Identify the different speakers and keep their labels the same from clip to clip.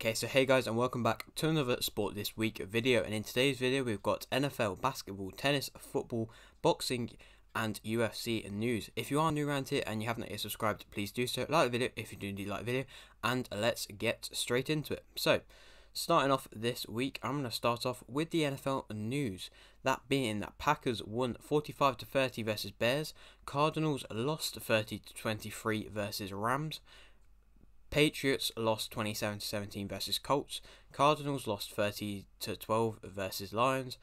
Speaker 1: Okay, so hey guys, and welcome back to another Sport This Week video. And in today's video we've got NFL, basketball, tennis, football, boxing and UFC news. If you are new around here and you haven't yet subscribed, please do so. Like the video if you do indeed like the video, and let's get straight into it. So starting off this week, I'm going to start off with the NFL news. That being that Packers won 45-30 versus Bears, Cardinals lost 30-23 versus Rams, Patriots lost 27-17 versus Colts, Cardinals lost 30-12 versus Lions,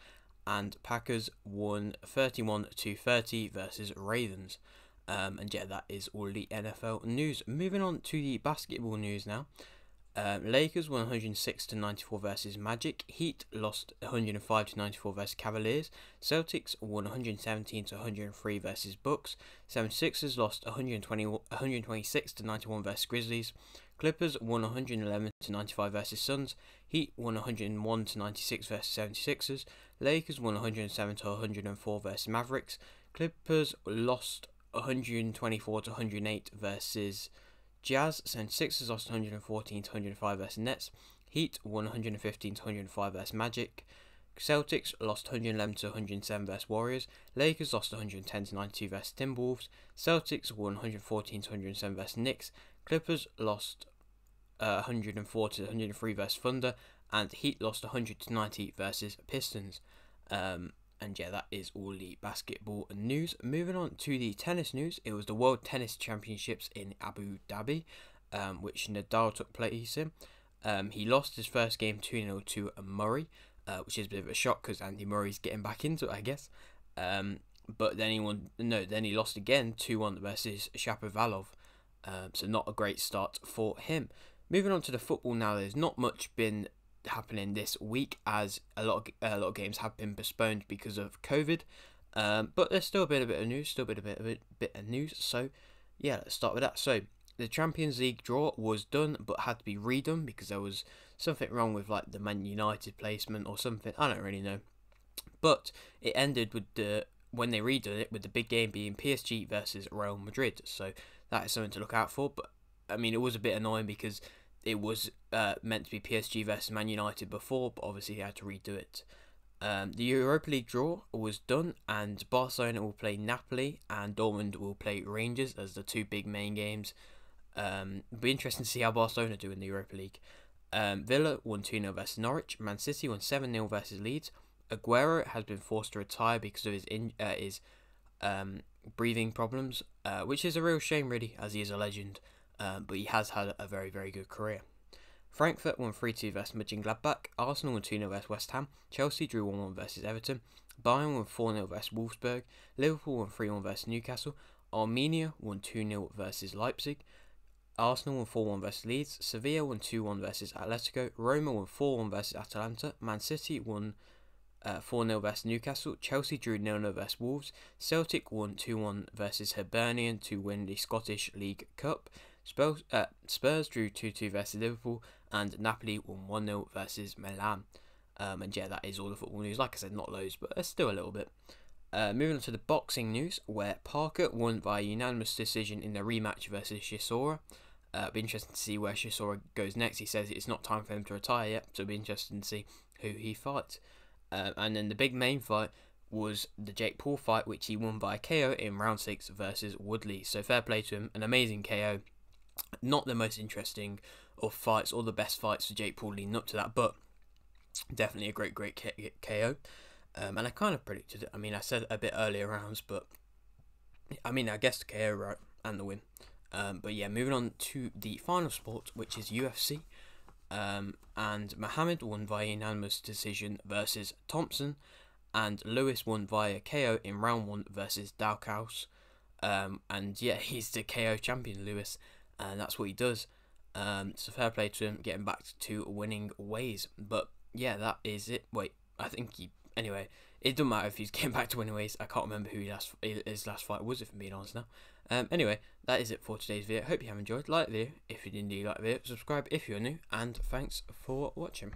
Speaker 1: and Packers won 31-30 versus Ravens. And yeah, that is all the NFL news. Moving on to the basketball news now. Lakers won 106-94 versus Magic. Heat lost 105-94 versus Cavaliers. Celtics won 117-103 versus Bucks. 76ers lost 126-91 versus Grizzlies. Clippers won 111-95 versus Suns. Heat won 101-96 versus 76ers. Lakers won 107-104 versus Mavericks. Clippers lost 124-108 versus Jazz. 76ers lost 114-105 versus Nets. Heat won 115-105 versus Magic. Celtics lost 111-107 versus Warriors. Lakers lost 110-92 versus Timberwolves. Celtics won 114-107 versus Knicks. Clippers lost 104-103 versus Thunder, and Heat lost 100-90 versus Pistons. And yeah, that is all the basketball news. Moving on to the tennis news, it was the World Tennis Championships in Abu Dhabi, which Nadal took place in. He lost his first game 2-0 to Murray, which is a bit of a shock because Andy Murray's getting back into it, I guess. But then he lost again 2-1 versus Shapovalov. So not a great start for him. Moving on to the football now, there's not much been happening this week as a lot of games have been postponed because of COVID, but there's still a bit of news, so yeah, let's start with that. So the Champions League draw was done but had to be redone because there was something wrong with like the Man United placement or something, I don't really know, but it ended with when they redid it with the big game being PSG versus Real Madrid, so that is something to look out for. But I mean, it was a bit annoying because it was meant to be PSG versus Man United before, but obviously he had to redo it. The Europa League draw was done, and Barcelona will play Napoli and Dortmund will play Rangers as the two big main games. It'll be interesting to see how Barcelona do in the Europa League. Villa won 2-0 versus Norwich. Man City won 7-0 versus Leeds. Aguero has been forced to retire because of his breathing problems, which is a real shame really, as he is a legend. But he has had a very, very good career. Frankfurt won 3-2 versus Mönchengladbach. Arsenal won 2-0 versus West Ham. Chelsea drew 1-1 versus Everton. Bayern won 4-0 versus Wolfsburg. Liverpool won 3-1 versus Newcastle. Armenia won 2-0 versus Leipzig. Arsenal won 4-1 versus Leeds. Sevilla won 2-1 versus Atletico. Roma won 4-1 versus Atalanta. Man City won 4-0 versus Newcastle. Chelsea drew 0-0 versus Wolves. Celtic won 2-1 versus Hibernian to win the Scottish League Cup. Spurs drew 2-2 versus Liverpool, and Napoli won 1-0 versus Milan. And yeah, that is all the football news. Like I said, not loads, but there's still a little bit. Moving on to the boxing news, where Parker won by unanimous decision in the rematch versus Chisora. It'll be interesting to see where Chisora goes next. He says it's not time for him to retire yet, so it'll be interesting to see who he fights. And then the big main fight was the Jake Paul fight, which he won by KO in round 6 versus Woodley. So fair play to him, an amazing KO. Not the most interesting of fights or the best fights for Jake Paul leading up to that, but definitely a great KO. And I kind of predicted it. I mean, I said a bit earlier rounds, but I mean, I guessed the KO right and the win. But yeah, moving on to the final sport, which is UFC. And Muhammad won via unanimous decision versus Thompson, and Lewis won via KO in round 1 versus Dalkaus. And yeah, he's the KO champion, Lewis, and that's what he does. So fair play to him, getting back to winning ways. But yeah, that is it. Wait, I think anyway, it doesn't matter if he's getting back to winning ways. I can't remember who his last fight was, if I'm being honest now. Anyway, that is it for today's video. Hope you have enjoyed. Like the video if you did indeed like the video. Subscribe if you're new, and thanks for watching.